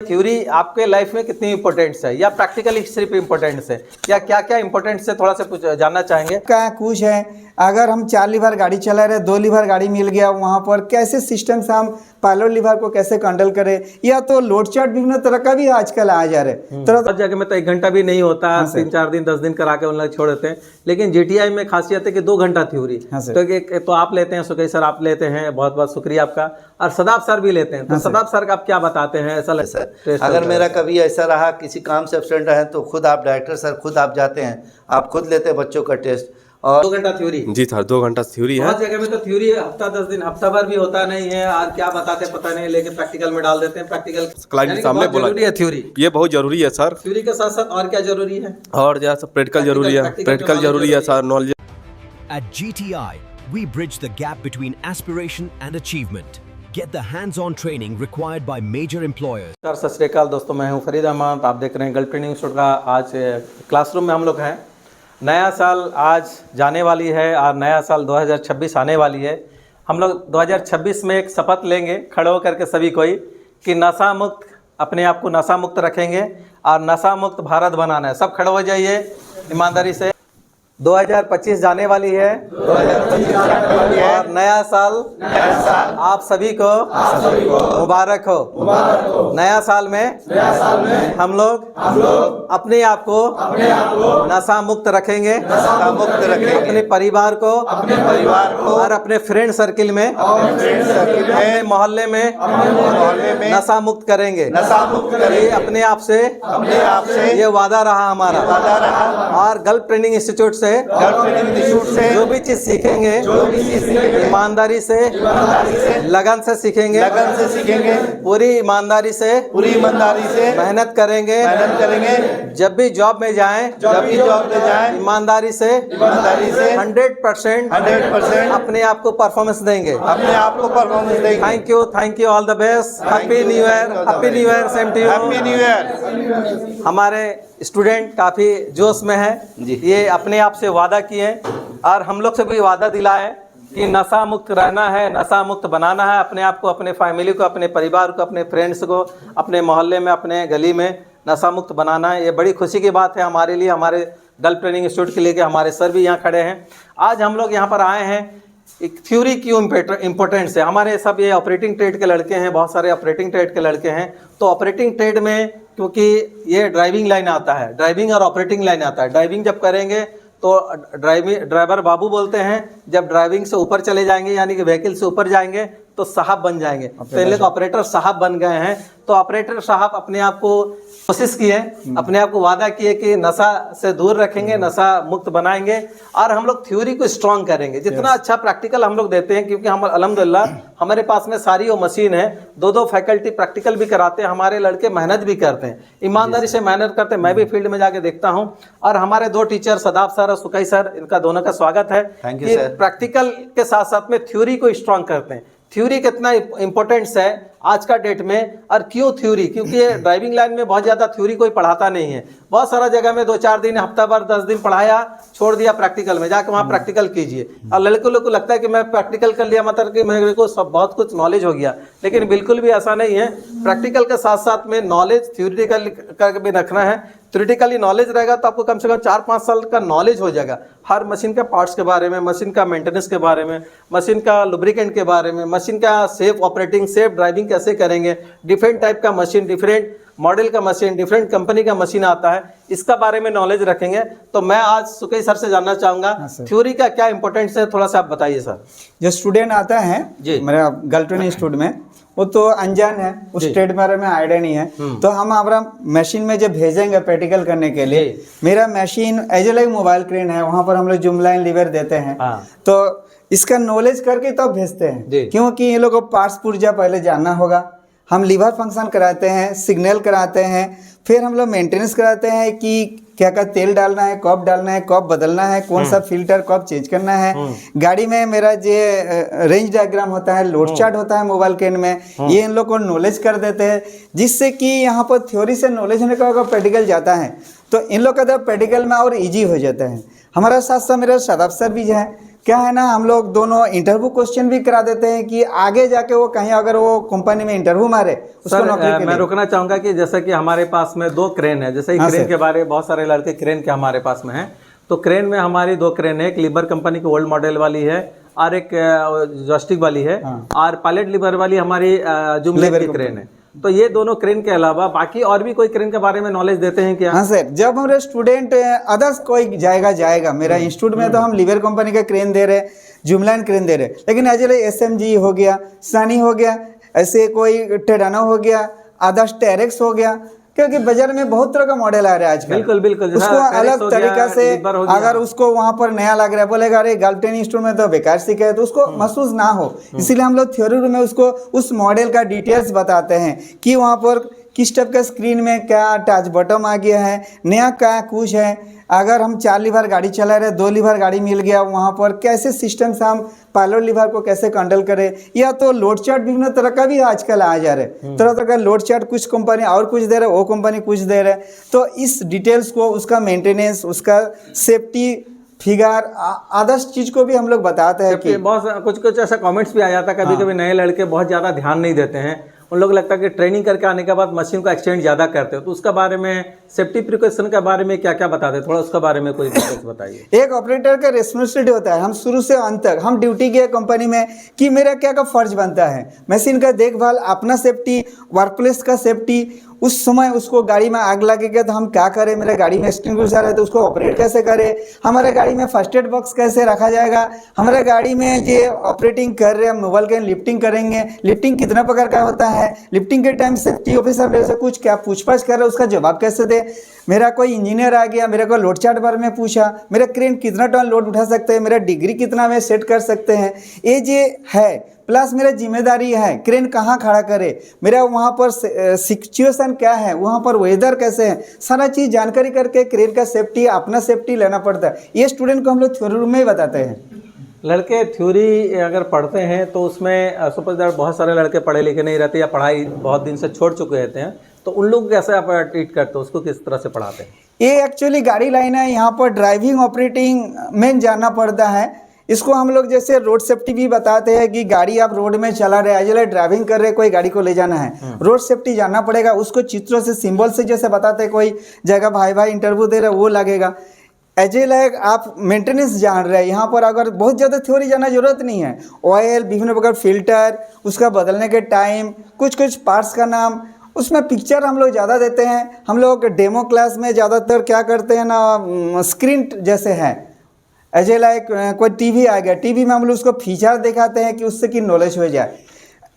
Theory आपके life में कितनी इंपॉर्टेंस है या प्रैक्टिकली सिर्फ इंपॉर्टेंस है या क्या क्या इंपॉर्टेंस है, थोड़ा सा जानना चाहेंगे। क्या कुछ है, अगर हम 4 लीवर गाड़ी चला रहे, 2 लीवर गाड़ी मिल गया, वहाँ पर कैसे सिस्टम से हम पायलट लीवर को कैसे कंट्रोल करें, या तो लोड चार्ट विभिन्न तरह का भी आजकल आ जा रहे हर जगह में तो 1 घंटा भी नहीं होता, 3-4 दिन 10 दिन करा के उन लोग छोड़ देते हैं, लेकिन जीटीआई में खासियत है कि 2 घंटा थ्योरी। तो आप लेते हैं, सुकेश सर आप लेते हैं, बहुत बहुत शुक्रिया आपका, और सदाब सर भी लेते हैं। तो सदाब सर आप क्या बताते हैं? ऐसा सर अगर मेरा कभी ऐसा रहा किसी काम से एब्सेंट रहे तो खुद आप डायरेक्टर सर खुद आप जाते हैं, आप खुद लेते हैं बच्चों का टेस्ट। और 2 घंटा थ्योरी? जी सर 2 घंटा थ्योरी है। बहुत जगह में तो थ्योरी हफ्ता 10 दिन हफ्ता भर भी होता नहीं है, और क्या बताते पता नहीं, लेकिन प्रैक्टिकल में डाल देते हैं। प्रैक्टिकल क्लाइंट के सामने बोला जरूरी है थ्योरी, ये बहुत जरूरी है सर। थ्योरी के साथ साथ और क्या जरूरी है? और जैसा प्रैक्टिकल जरूरी है, प्रैक्टिकल जरूरी है sir, knowledge. At GTI, we bridge the gap between aspiration and achievement. Get the hands-on training required by major employers. सत श्री अकाल दोस्तों, मैं हूं फरीद अहमद, आप देख रहे हैं गल्फ ट्रेनिंग इंस्टीट्यूट का। आज क्लासरूम में हम लोग हैं। नया साल आज जाने वाली है और नया साल 2026 आने वाली है। हम लोग 2026 में एक शपथ लेंगे खड़े होकर के सभी कोई कि नशा मुक्त, अपने आप को नशा मुक्त रखेंगे और नशा मुक्त भारत बनाना है। सब खड़े हो जाइए ईमानदारी से। 2025 जाने वाली है, 2025 और नया साल आप सभी को मुबारक हो। नया साल में हम लोग अपने आप को नशा मुक्त रखेंगे, अपने परिवार को और अपने फ्रेंड सर्किल में, अपने मोहल्ले में नशा मुक्त करेंगे। ये अपने आप से ये वादा रहा हमारा। और गल्फ ट्रेनिंग इंस्टीट्यूट से जो भी चीज सीखेंगे ईमानदारी से लगन से सीखेंगे, पूरी ईमानदारी से मेहनत करेंगे। जब भी जॉब में जाएं ईमानदारी से 100% अपने आप को परफॉर्मेंस देंगे। Thank you all the best. Happy new year. Same to you. हमारे स्टूडेंट काफ़ी जोश में है, ये अपने आप से वादा किए और हम लोग से भी वादा दिलाए कि नशा मुक्त रहना है, नशा मुक्त बनाना है अपने आप को, अपने फैमिली को, अपने परिवार को, अपने फ्रेंड्स को, अपने मोहल्ले में, अपने गली में नशा मुक्त बनाना है। ये बड़ी खुशी की बात है हमारे लिए, हमारे गल्फ ट्रेनिंग इंस्टीट्यूट के लिए कि हमारे सर भी यहाँ खड़े हैं। आज हम लोग यहाँ पर आए हैं, एक थ्योरी क्यों इम्पोर्टेंस है। हमारे सब ये ऑपरेटिंग ट्रेड के लड़के हैं, बहुत सारे ऑपरेटिंग ट्रेड के लड़के हैं। तो ऑपरेटिंग ट्रेड में क्योंकि ये ड्राइविंग लाइन आता है, ड्राइविंग और ऑपरेटिंग लाइन आता है। ड्राइविंग जब करेंगे तो ड्राइवर बाबू बोलते हैं, जब ड्राइविंग से ऊपर चले जाएंगे यानी कि व्हीकल से ऊपर जाएंगे तो साहब बन जाएंगे। पहले तो ऑपरेटर साहब बन गए हैं। तो ऑपरेटर साहब अपने आप को कोशिश किए, अपने आप को वादा किए कि नशा से दूर रखेंगे, नशा मुक्त बनाएंगे और हम लोग थ्योरी को स्ट्रॉन्ग करेंगे। जितना अच्छा प्रैक्टिकल हम लोग देते हैं, क्योंकि हम अल्हम्दुलिल्लाह हमारे पास में सारी वो मशीन है, 2 फैकल्टी प्रैक्टिकल भी कराते हैं। हमारे लड़के मेहनत भी करते हैं, ईमानदारी से मेहनत करते हैं। मैं भी फील्ड में जाके देखता हूँ। और हमारे 2 टीचर सदाब सर और सुकेश सर, इनका दोनों का स्वागत है कि प्रैक्टिकल के साथ साथ में थ्योरी को स्ट्रॉन्ग करते हैं। थ्योरी कितना इम्पोर्टेंस है आज का डेट में। और क्यों थ्योरी? क्योंकि ड्राइविंग लाइन में बहुत ज़्यादा थ्योरी कोई पढ़ाता नहीं है। बहुत सारा जगह में 2-4 दिन, हफ्ता भर, 10 दिन पढ़ाया, छोड़ दिया प्रैक्टिकल में, जाकर वहाँ प्रैक्टिकल कीजिए। और लड़कों लोग को लगता है कि मैं प्रैक्टिकल कर लिया मतलब कि मेरे को सब बहुत कुछ नॉलेज हो गया, लेकिन बिल्कुल भी ऐसा नहीं है। प्रैक्टिकल के साथ साथ में नॉलेज थ्योरिटिकल का भी रखना है। थ्योरिटिकली नॉलेज रहेगा तो आपको कम से कम 4-5 साल का नॉलेज हो जाएगा, हर मशीन के पार्ट्स के बारे में, मशीन का मेंटेनेंस के बारे में, मशीन का लुब्रिकेंट के बारे में, मशीन का सेफ ऑपरेटिंग, सेफ ड्राइविंग कैसे करेंगे, डिफरेंट टाइप का मशीन, डिफरेंट मॉडल का मशीन, डिफरेंट कंपनी का मशीन आता है, इसका बारे में नॉलेज रखेंगे। तो मैं आज सुकेश सर से जानना चाहूँगा थ्योरी का क्या इंपॉर्टेंस है, थोड़ा सा आप बताइए सर। जो स्टूडेंट आता है मेरा गल्फ ट्रेनिंग इंस्टीट्यूट में, वो तो अनजान है, उस ट्रेड बारे में आइडिया नहीं है। तो हम हमारा मशीन में जब भेजेंगे प्रैक्टिकल करने के लिए, मेरा machine as like mobile crane है, वहाँ पर हम लोग जूम लाइन लीवर देते हैं। तो इसका नॉलेज करके तब भेजते हैं, क्योंकि ये लोगों को पार्ट्स पुर्जा पहले जानना होगा। हम लीवर फंक्शन कराते हैं, सिग्नल कराते हैं, फिर हम लोग मेंटेनेंस कराते हैं कि क्या क्या तेल डालना है, कब डालना है, कब बदलना है, कौन सा फिल्टर कब चेंज करना है। गाड़ी में मेरा जो रेंज डायग्राम होता है, लोड चार्ट होता है मोबाइल केन में, ये इन लोग को नॉलेज कर देते हैं, जिससे कि यहाँ पर थ्योरी से नॉलेज होने का प्रैक्टिकल जाता है तो इन लोग का प्रैक्टिकल में और ईजी हो जाता है। हमारा साथ साथ मेरा सदाब सर भी है, क्या है ना, हम लोग दोनों इंटरव्यू क्वेश्चन भी करा देते हैं कि आगे जाके वो कहीं अगर वो कंपनी में इंटरव्यू मारे उसको नौकरी के मैं लिए। रुकना चाहूंगा कि जैसे कि हमारे पास में 2 क्रेन है, जैसे हाँ, क्रेन सर। के बारे में बहुत सारे लड़के क्रेन के हमारे पास में हैं, तो क्रेन में हमारी 2 क्रेन है, एक लीबर कंपनी की ओल्ड मॉडल वाली है और एक जॉयस्टिक वाली है, और पायलट लीवर वाली हमारी जुमलेन की क्रेन है। तो ये दोनों क्रेन के अलावा बाकी और भी कोई क्रेन के बारे में नॉलेज देते हैं क्या? हाँ सर, जब हमारे स्टूडेंट अदर्स कोई जाएगा मेरा इंस्टीट्यूट में तो हम लीवर कंपनी का क्रेन दे रहे, जुमलाइन क्रेन दे रहे, लेकिन एज SMG हो गया, सनी हो गया, ऐसे कोई टेडानो हो गया, आदर्श टेरेक्स हो गया, क्योंकि बाजार में बहुत तरह का मॉडल आ रहा है आजकल। बिल्कुल बिल्कुल, उसको अलग तरीका से अगर उसको वहां पर नया लग रहा है, बोलेगा अरे गाल्टेन इंस्टीट्यूट में तो बेकार सीखा है, तो उसको महसूस ना हो, इसीलिए हम लोग थ्योरी रूम में उसको उस मॉडल का डिटेल्स बताते हैं कि वहां पर किस टाइप का स्क्रीन में क्या टच बटन आ गया है, नया क्या कुछ है। अगर हम 4 लीवर गाड़ी चला रहे, 2 लीवर गाड़ी मिल गया, वहाँ पर कैसे सिस्टम से हम पायलट लीवर को कैसे कंट्रोल करें, या तो लोड चार्ट विभिन्न तरह का भी आजकल आ जा रहे, तरह तरह का लोड चार्ट, कुछ कंपनी और कुछ दे रहे, वो कंपनी कुछ दे रहे। तो इस डिटेल्स को, उसका मेंटेनेंस, उसका सेफ्टी फिगर, आदर्श चीज को भी हम लोग बताते हैं कि बहुत कुछ ऐसा कमेंट्स भी आ जाता है, कभी कभी नए लड़के बहुत ज़्यादा ध्यान नहीं देते हैं, उन लोग लगता है कि ट्रेनिंग करके आने के बाद मशीन को एक्सटेंड ज़्यादा करते हो, तो उसका बारे में सेफ्टी प्रिकॉशन के बारे में क्या क्या बताते हैं, थोड़ा उसके बारे में कोई डिटेल्स बताइए। एक ऑपरेटर का रिस्पॉन्सिबिलिटी होता है, हम शुरू से अंत तक हम ड्यूटी किए कंपनी में कि मेरा क्या का फर्ज बनता है, मशीन का देखभाल, अपना सेफ्टी, वर्कप्लेस का सेफ्टी। उस समय उसको गाड़ी में आग लगेगा तो हम क्या करें, मेरे गाड़ी में एक्सटिंग्विशर है तो उसको ऑपरेट कैसे करें, हमारे गाड़ी में फर्स्ट एड बॉक्स कैसे रखा जाएगा, हमारे गाड़ी में जो ऑपरेटिंग कर रहे हैं मोबाइल के लिफ्टिंग करेंगे, लिफ्टिंग कितना प्रकार का होता है, लिफ्टिंग के टाइम सेफ्टी ऑफिसर मेरे से कुछ क्या पूछताछ कर रहे हैं, उसका जवाब कैसे दे। मेरा कोई इंजीनियर आ गया, मेरे को लोड चार्ट बारे में पूछा, मेरा क्रेन कितना टन लोड उठा सकते हैं, मेरा डिग्री कितना में सेट कर सकते हैं, ये जो है, प्लस मेरा जिम्मेदारी है क्रेन कहाँ खड़ा करे, मेरा वहाँ पर सिचुएशन क्या है, वहाँ पर वेदर कैसे है, सारा चीज़ जानकारी करके क्रेन का सेफ्टी, अपना सेफ्टी लेना पड़ता है। ये स्टूडेंट को हम लोग थ्योरी रूम में ही बताते हैं। लड़के थ्योरी अगर पढ़ते हैं तो उसमें सपोज दैट बहुत सारे लड़के पढ़े लिखे नहीं रहते या पढ़ाई बहुत दिन से छोड़ चुके रहते हैं, तो उन लोग कैसे आप ट्रीट करते हो, उसको किस तरह से पढ़ाते हैं? ये एक्चुअली गाड़ी लाइन है, यहाँ पर ड्राइविंग ऑपरेटिंग में जानना पड़ता है। इसको हम लोग जैसे रोड सेफ्टी भी बताते हैं कि गाड़ी आप रोड में चला रहे, एज ड्राइविंग कर रहे, कोई गाड़ी को ले जाना है, रोड सेफ्टी जानना पड़ेगा, उसको चित्रों से, सिंबल से जैसे बताते हैं, कोई जगह भाई इंटरव्यू दे रहे वो लगेगा। एज लाइक आप मेंटेनेंस जान रहे हैं, यहाँ पर अगर बहुत ज़्यादा थ्योरी जानना जरूरत नहीं है, ऑयल, विभिन्न प्रकार फिल्टर, उसका बदलने के टाइम, कुछ पार्ट्स का नाम, उसमें पिक्चर हम लोग ज़्यादा देते हैं। हम लोग डेमो क्लास में ज़्यादातर क्या करते हैं ना, स्क्रीन जैसे है, एज लाइक कोई टीवी आ गया, टीवी में हम लोग उसको फीचर दिखाते हैं कि उससे की नॉलेज हो जाए।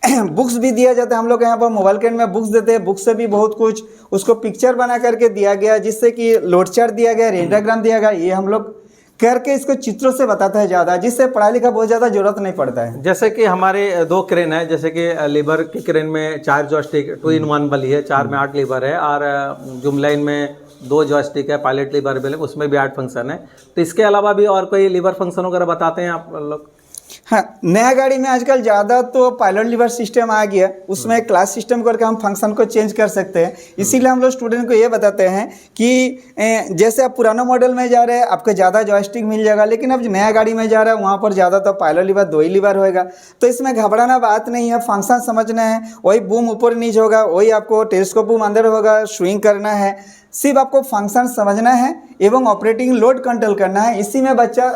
बुक्स भी दिया जाता है, हम लोग यहाँ पर मोबाइल कैन में बुक्स देते हैं, बुक से भी बहुत कुछ उसको पिक्चर बना करके दिया गया, जिससे कि लोड चार्ट दिया गया, रेन डायग्राम दिया गया, ये हम लोग करके इसको चित्रों से बताता है ज़्यादा, जिससे पढ़ाई लिखा बहुत ज़्यादा जरूरत नहीं पड़ता है। जैसे कि हमारे 2 क्रेन है, जैसे कि लीवर की क्रेन में 4 जॉयस्टिक 2-in-1 वाली है, 4 में 8 लीवर है, और जुमलाइन में 2 जॉयस्टिक है, पायलट लीवर भी, उसमें भी 8 फंक्शन है। तो इसके अलावा भी और कोई लीवर फंक्शन वगैरह बताते हैं आप लोग? हाँ, नया गाड़ी में आजकल ज़्यादा तो पायलट लीवर सिस्टम आ गया, उसमें क्लास सिस्टम करके हम फंक्शन को चेंज कर सकते हैं। इसीलिए हम लोग स्टूडेंट को ये बताते हैं कि जैसे आप पुराना मॉडल में जा रहे हैं, आपको ज़्यादा जॉयस्टिक मिल जाएगा, लेकिन अब नया गाड़ी में जा रहा है, वहाँ पर ज़्यादा तो पायलट लीवर 2 ही लीवर होएगा। तो इसमें घबराना बात नहीं है, फंक्शन समझना है, वही बूम ऊपर नीचे होगा, वही आपको टेलीस्कोप बूम अंदर होगा, स्विंग करना है, सिर्फ आपको फंक्शन समझना है एवं ऑपरेटिंग लोड कंट्रोल करना है, इसी में बच्चा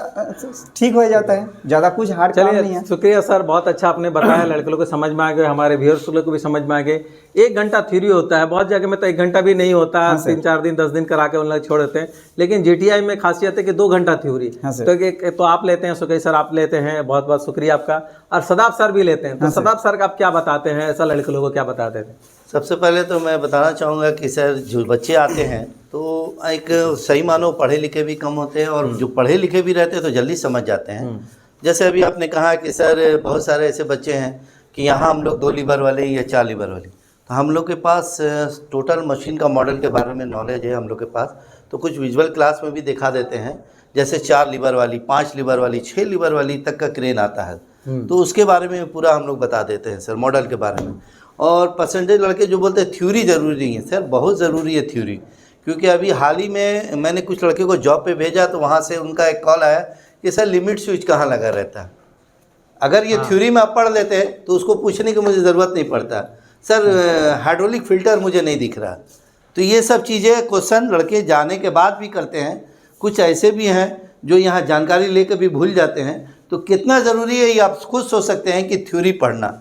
ठीक हो जाता है, ज़्यादा कुछ हार्ड काम नहीं है। शुक्रिया सर, बहुत अच्छा आपने बताया, लड़के लोग को समझ में आ गए, हमारे व्यूअर्स लोग को भी समझ में आ गए। 1 घंटा थ्योरी होता है, बहुत जगह में तो 1 घंटा भी नहीं होता, 3-4 दिन 10 दिन करा के उन लोग छोड़ देते हैं, लेकिन GTI में खासियत है कि 2 घंटा थ्योरी। तो आप लेते हैं, सुकेश सर आप लेते हैं, बहुत बहुत शुक्रिया आपका, और सदाब सर भी लेते हैं। तो सदाब सर आप क्या बताते हैं, ऐसा लड़के लोगों को क्या बताते थे? सबसे पहले तो मैं बताना चाहूँगा कि सर जो बच्चे आते हैं तो एक सही मानो पढ़े लिखे भी कम होते हैं, और जो पढ़े लिखे भी रहते हैं तो जल्दी समझ जाते हैं। जैसे अभी आपने कहा कि सर बहुत सारे ऐसे बच्चे हैं कि यहाँ हम लोग 2 लीवर वाले या 4 लीवर वाले, तो हम लोग के पास टोटल मशीन का मॉडल के बारे में नॉलेज है हम लोग के पास, तो कुछ विजुअल क्लास में भी दिखा देते हैं। जैसे 4 लीवर वाली, 5 लीवर वाली, 6 लीवर वाली तक का क्रेन आता है, तो उसके बारे में पूरा हम लोग बता देते हैं सर, मॉडल के बारे में। और परसेंटेज लड़के जो बोलते हैं थ्योरी ज़रूरी नहीं है सर, बहुत ज़रूरी है थ्योरी, क्योंकि अभी हाल ही में मैंने कुछ लड़के को जॉब पे भेजा, तो वहाँ से उनका एक कॉल आया कि सर लिमिट स्विच कहाँ लगा रहता है। अगर ये थ्योरी में आप पढ़ लेते हैं तो उसको पूछने की मुझे ज़रूरत नहीं पड़ता, सर हाइड्रोलिक फ़िल्टर मुझे नहीं दिख रहा। तो ये सब चीज़ें क्वेश्चन लड़के जाने के बाद भी करते हैं। कुछ ऐसे भी हैं जो यहाँ जानकारी लेकर भी भूल जाते हैं। तो कितना ज़रूरी है ये आप खुद सोच सकते हैं कि थ्योरी पढ़ना।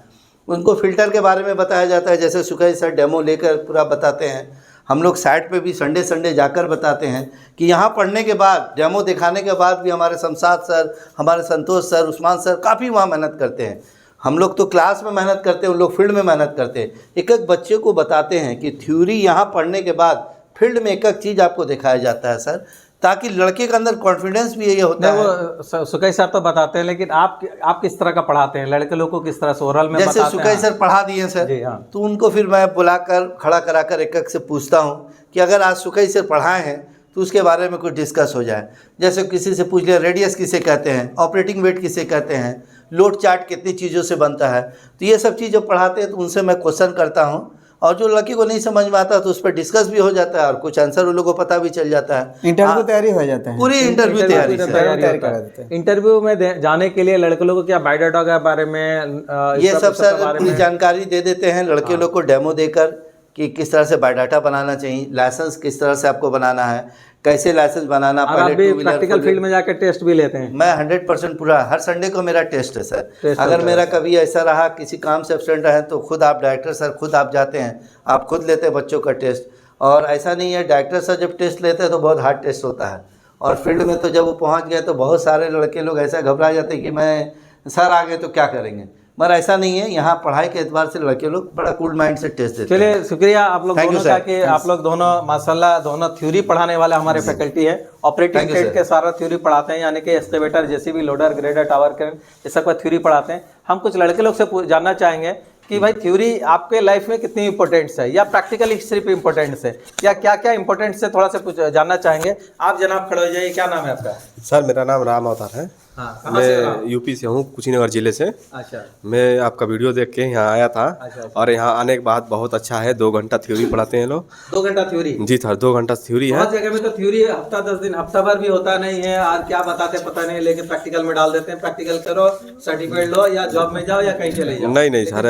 उनको फ़िल्टर के बारे में बताया जाता है, जैसे सुखई सर डेमो लेकर पूरा बताते हैं। हम लोग साइट पे भी संडे जाकर बताते हैं कि यहाँ पढ़ने के बाद, डेमो दिखाने के बाद भी हमारे शमशाद सर, हमारे संतोष सर, उस्मान सर काफ़ी वहाँ मेहनत करते हैं। हम लोग तो क्लास में मेहनत करते हैं, उन लोग फील्ड में मेहनत करते हैं। एक एक बच्चे को बताते हैं कि थ्योरी यहाँ पढ़ने के बाद फील्ड में एक एक चीज़ आपको दिखाया जाता है सर, ताकि लड़के के अंदर कॉन्फिडेंस भी ये होता है। वो सुखई सर तो बताते हैं, लेकिन आप किस तरह का पढ़ाते हैं लड़के लोगों को, किस तरह से ओरल में जैसे बताते सुखई हैं? सर पढ़ा दिए सर, हाँ। तो उनको फिर मैं बुलाकर खड़ा कराकर एक एक से पूछता हूँ कि अगर आज सुखई सर पढ़ाए हैं तो उसके बारे में कुछ डिस्कस हो जाए। जैसे किसी से पूछ लिया रेडियस किसे कहते हैं, ऑपरेटिंग वेट किसे कहते हैं, लोड चार्ट कितनी चीज़ों से बनता है। तो ये सब चीज़ जब पढ़ाते हैं तो उनसे मैं क्वेश्चन करता हूँ, और जो लड़की को नहीं समझ में आता तो उस पर डिस्कस भी हो जाता है और कुछ आंसर उन लोगों को पता भी चल जाता है। इंटरव्यू तैयारी हो जाता है, पूरी इंटरव्यू तैयारी से। इंटरव्यू में जाने के लिए लड़के लोगों को क्या बायोडाटा के बारे में ये सब सर पूरी जानकारी दे देते हैं लड़के लोग को डेमो देकर कि किस तरह से बायोडाटा बनाना चाहिए, लाइसेंस किस तरह से आपको बनाना है, कैसे लाइसेंस बनाना। पहले प्रैक्टिकल फील्ड में जाकर टेस्ट भी लेते हैं। मैं 100% पूरा हर संडे को मेरा टेस्ट है सर। अगर मेरा कभी ऐसा रहा किसी काम से एब्सेंट रहे तो खुद आप डायरेक्टर सर खुद आप जाते हैं, आप खुद लेते हैं बच्चों का टेस्ट। और ऐसा नहीं है, डायरेक्टर सर जब टेस्ट लेते हैं तो बहुत हार्ड टेस्ट होता है, और फील्ड में तो जब वो पहुँच गए तो बहुत सारे लड़के लोग ऐसा घबरा जाते हैं कि मैं सर आ गए तो क्या करेंगे। मगर ऐसा नहीं है, यहाँ पढ़ाई के एतबार से लड़के लोग बड़ा कूल माइंड से टेस्ट देते हैं। चलिए शुक्रिया आप लोग दोनों का कि आप लोग दोनों माशाल्लाह दोनों थ्योरी पढ़ाने वाले हमारे फैकल्टी है। ऑपरेटिंग ट्रेड के सारा थ्योरी पढ़ाते हैं, यानी कि excavator, JCB, loader, grader, tower crane, ये सब का थ्योरी पढ़ाते हैं। हम कुछ लड़के लोग से जानना चाहेंगे कि भाई थ्योरी आपके लाइफ में कितनी इंपॉर्टेंस है, या प्रैक्टिकली सिर्फ इंपॉर्टेंस है, या क्या क्या इंपॉर्टेंस है, थोड़ा सा कुछ जानना चाहेंगे। आप जनाब खड़े हो जाइए। क्या नाम है आपका? सर मेरा नाम राम अवतार है। हाँ, मैं यूपी से हूँ, कुशीनगर जिले से। अच्छा। मैं आपका वीडियो देख के यहाँ आया था। अच्छा। और यहाँ आने के बाद बहुत अच्छा है, 2 घंटा थ्योरी पढ़ाते हैं लोग। 2 घंटा थ्योरी? जी सर, 2 घंटा थ्योरी है। बहुत जगह में तो थ्योरी हफ्ता 10 दिन, हफ्ता भर भी होता नहीं है, और क्या बताते पता नहीं, लेकिन प्रैक्टिकल में डाल देते हैं। प्रैक्टिकल करो, सर्टिफिकेट लो, या जॉब में जाओ या कहीं चले जाओ। नहीं सर,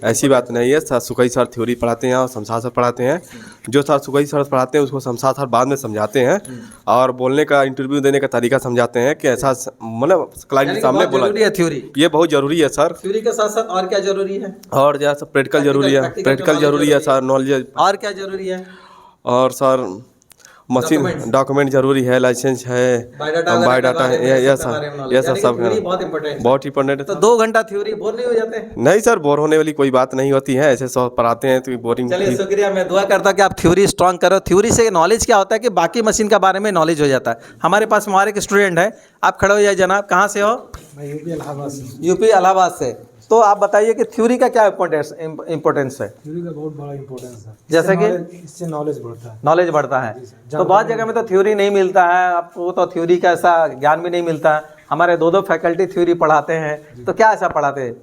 ऐसी बात नहीं है सर। सुखई सर थ्योरी पढ़ाते हैं और शमशाद सर पढ़ाते हैं। जो सर सुखई सर पढ़ाते हैं उसको शमशाद सर बाद में समझाते हैं, और बोलने का, इंटरव्यू देने का तरीका समझाते हैं कि ऐसा मतलब क्लाइंट के सामने बोला। थ्योरी ये बहुत जरूरी है सर। थ्योरी के साथ साथ और क्या जरूरी है? और जैसा प्रैक्टिकल जरूरी है, प्रैक्टिकल जरूरी है सर, नॉलेज। और क्या जरूरी है? और सर मशीन डॉक्यूमेंट जरूरी है, लाइसेंस है, बायोडाटा है, ये सर सब बहुत इंपॉर्टेंट है। तो 2 घंटा थ्योरी बोर नहीं हो जाते? नहीं सर, बोर होने वाली कोई बात नहीं होती है, ऐसे सब पढ़ाते हैं तो बोरिंग। चलिए शुक्रिया, मैं दुआ करता हूँ कि आप थ्योरी स्ट्रॉन्ग करो। थ्योरी से नॉलेज क्या होता है कि बाकी मशीन के बारे में नॉलेज हो जाता है। हमारे पास हमारे एक स्टूडेंट है, आप खड़े हो जाइए जनाब। कहाँ से हो? मैं यूपी इलाहाबाद से। यूपी इलाहाबाद से। तो आप बताइए कि थ्योरी का क्या इम्पोर्टेंस है? थ्योरी का बहुत बड़ा इम्पोर्टेंस है, जैसे कि इससे नॉलेज बढ़ता है। नॉलेज बढ़ता है। तो बहुत जगह में तो थ्योरी नहीं मिलता है, आपको तो थ्योरी का ऐसा ज्ञान भी नहीं मिलता है। हमारे 2 फैकल्टी थ्योरी पढ़ाते हैं, तो क्या ऐसा पढ़ाते हैं?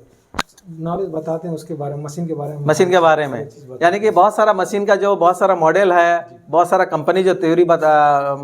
नॉलेज बताते हैं उसके बारे में, मशीन के बारे में। मशीन के बारे में, यानी कि बहुत सारा मशीन का जो बहुत सारा मॉडल है, बहुत सारा कंपनी जो थ्योरी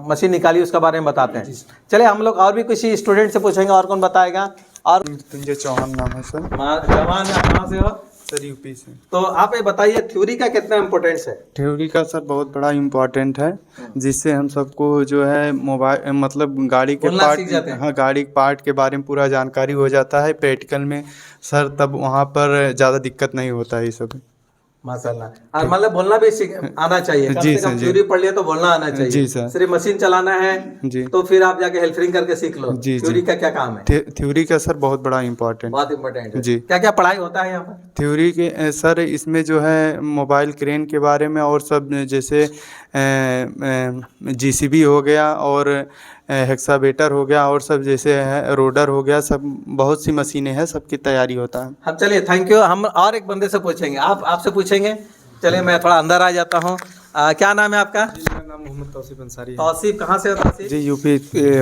मशीन निकाली उसके बारे में बताते हैं। चलिए हम लोग और भी किसी स्टूडेंट से पूछेंगे, और कौन बताएगा? और मृत्युंजय चौहान नाम है सर। जवान कहाँ से हो? सर यूपी से। तो आप ये बताइए थ्योरी का कितना इम्पोर्टेंस है? थ्योरी का सर बहुत बड़ा इम्पोर्टेंट है, जिससे हम सबको जो है मोबाइल मतलब गाड़ी के पार्ट, हाँ गाड़ी के पार्ट के बारे में पूरा जानकारी हो जाता है प्रैक्टिकल में सर, तब वहाँ पर ज़्यादा दिक्कत नहीं होता है ये सब। माशाल्लाह। और मतलब बोलना भी आना चाहिए, कम जी से कम सर, थ्योरी पढ़ लिया तो बोलना आना चाहिए। जी सर। सिर्फ मशीन चलाना है जी, तो फिर आप जाके हेल्परिंग करके सीख लो। जी, थ्योरी का क्या काम है? थ्योरी का सर बहुत बड़ा इम्पोर्टेंट, बहुत इम्पोर्टेंट है। जी। क्या क्या पढ़ाई होता है यहाँ पर? थ्योरी के सर इसमें जो है मोबाइल क्रेन के बारे में, और सब जैसे जीसीबी हो गया, और हेक्सावेटर हो गया, और सब जैसे है रोडर हो गया, सब बहुत सी मशीनें हैं, सबकी तैयारी होता है। हम चलिए थैंक यू। हम और एक बंदे से पूछेंगे, आपसे पूछेंगे। चलिए मैं थोड़ा अंदर आ जाता हूँ। क्या नाम है आपका? मेरा नाम मोहम्मद तौसीफ अंसारी है। तौसीफ कहाँ से हो तौसीफ? जी यूपी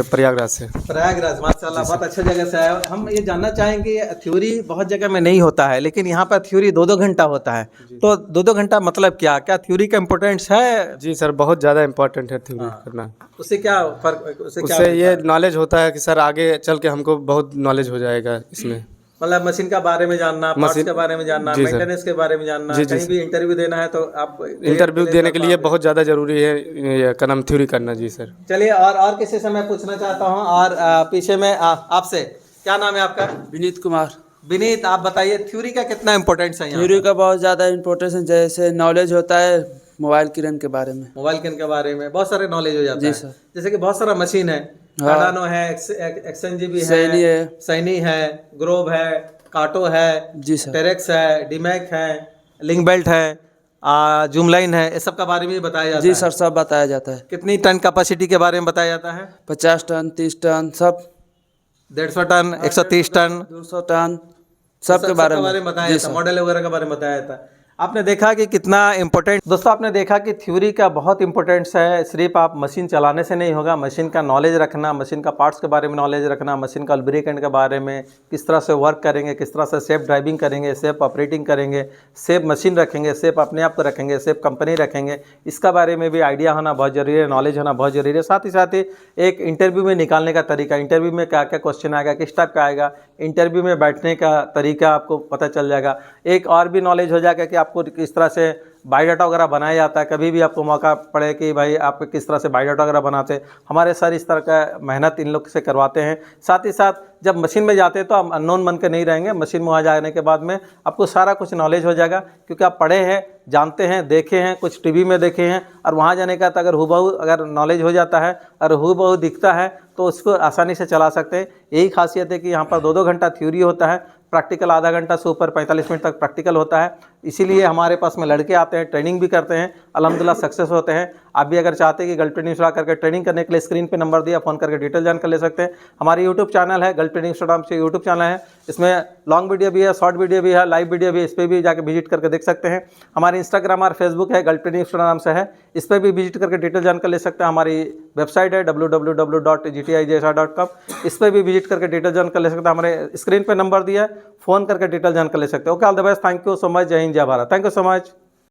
प्रयागराज से। प्रयागराज, माशाल्लाह बहुत अच्छे जगह से आए हो। हम ये जानना चाहेंगे थ्योरी बहुत जगह में नहीं होता है, लेकिन यहाँ पर थ्योरी 2-2 घंटा होता है, तो 2-2 घंटा मतलब क्या क्या थ्योरी का इम्पोर्टेंस है? जी सर, बहुत ज़्यादा इम्पोर्टेंट है थ्योरी करना। उससे क्या फर्क, उससे ये नॉलेज होता है कि सर आगे चल के हमको बहुत नॉलेज हो जाएगा इसमें। मतलब मशीन के बारे में जानना, पार्ट्स के बारे में जानना, जी सर। मेंटेनेंस के बारे में जानना, जी, जी कहीं भी इंटरव्यू देना है तो आप इंटरव्यू देने के लिए बहुत ज़्यादा ज़रूरी है ये कदम थ्योरी करना। जी सर। चलिए और किसी से मैं पूछना चाहता हूँ, और पीछे में आपसे, क्या नाम है आपका? विनीत कुमार। विनीत, आप बताइए थ्योरी का कितना इम्पोर्टेंस है यहाँ? थ्योरी का बहुत ज़्यादा इम्पोर्टेंस है, जैसे नॉलेज होता है मोबाइल किरण के बारे में। मोबाइल किरण के बारे में बहुत सारे नॉलेज हो जाता जी है। सर। जैसे कि बहुत सारा मशीन है, कार्डानो है, एक्सएनजी भी सैनी है, सैनी है, ग्रोव है, काटो है, जी सर, टेरेक्स है, डीमैक है, लिंक बेल्ट है, जूम लाइन है, इस सब का बारे में भी बताया जाता जी है। सर, सब बताया जाता है। कितनी टन कैपेसिटी के बारे में बताया जाता है? 50 टन, 30 टन, सब 150 टन, 130 टन, 200 टन, सब के बारे में बताया जाता है। मॉडल वगैरह के बारे में बताया जाता है। आपने देखा कि कितना इम्पोर्टेंट, दोस्तों आपने देखा कि थ्योरी का बहुत इंपॉर्टेंस है। सिर्फ आप मशीन चलाने से नहीं होगा, मशीन का नॉलेज रखना, मशीन का पार्ट्स के बारे में नॉलेज रखना, मशीन का लुब्रिकेंट के बारे में, किस तरह से वर्क करेंगे, किस तरह से सेफ ड्राइविंग करेंगे, सेफ ऑपरेटिंग करेंगे, सेफ मशीन रखेंगे, सेफ अपने आप को रखेंगे, सेफ कंपनी रखेंगे, इसका बारे में भी आइडिया होना बहुत ज़रूरी है, नॉलेज होना बहुत ज़रूरी है। साथ ही एक इंटरव्यू में निकालने का तरीका, इंटरव्यू में क्या क्या क्वेश्चन आएगा, किस टाइप का आएगा, इंटरव्यू में बैठने का तरीका आपको पता चल जाएगा। एक और भी नॉलेज हो जाएगा कि आपको किस तरह से बायोडाटा वगैरह बनाया जाता है। कभी भी आपको मौका पड़े कि भाई आप किस तरह से बायोडाटा वगैरह बनाते हैं, हमारे सर इस तरह का मेहनत इन लोग से करवाते हैं। साथ ही साथ जब मशीन में जाते हैं तो आप अननोन बन के नहीं रहेंगे, मशीन में वहाँ जाने के बाद में आपको सारा कुछ नॉलेज हो जाएगा, क्योंकि आप पढ़े हैं, जानते हैं, देखे हैं, कुछ टीवी में देखे हैं, और वहाँ जाने का तो अगर हूबहू अगर नॉलेज हो जाता है और हूबहू दिखता है तो उसको आसानी से चला सकते हैं। यही खासियत है कि यहाँ पर 2-2 घंटा थ्योरी होता है, प्रैक्टिकल आधा घंटा से ऊपर 45 मिनट तक प्रैक्टिकल होता है। इसीलिए हमारे पास में लड़के आते हैं, ट्रेनिंग भी करते हैं, अल्हम्दुलिल्लाह सक्सेस होते हैं। आप भी अगर चाहते हैं कि गर्ल ट्रेनिंग इंस्टॉल करके ट्रेनिंग करने के लिए स्क्रीन पे नंबर दिया, फ़ोन करके डिटेल जानकर ले सकते हैं। हमारी यूट्यूब चैनल है गर्ल ट्रेनिंग इंस्टॉल नाम से यूट्यूब चैनल है, इसमें लॉन्ग वीडियो भी है, शॉर्ट वीडियो भी है, लाइव वीडियो भी है, इस पर भी जाकर विजिट करके देख सकते हैं। हमारी इंस्टाग्राम और फेसबुक है गर्ल ट्रेनिंग इंस्टॉल नाम से है, इस पर भी विजिट करके डिटेल जानकर ले सकते हैं। हमारी वेबसाइट है www.gtijsa.com, इस पर भी विजिट करके डिटेल जानकर ले सकते हैं। हमारे स्क्रीन पर नंबर दिया है, फ़ोन करके डिटेल जानकर ले सकते हैं। Okay, all the best, thank you so much, जय हिंद, जय Bharat, thank you so much.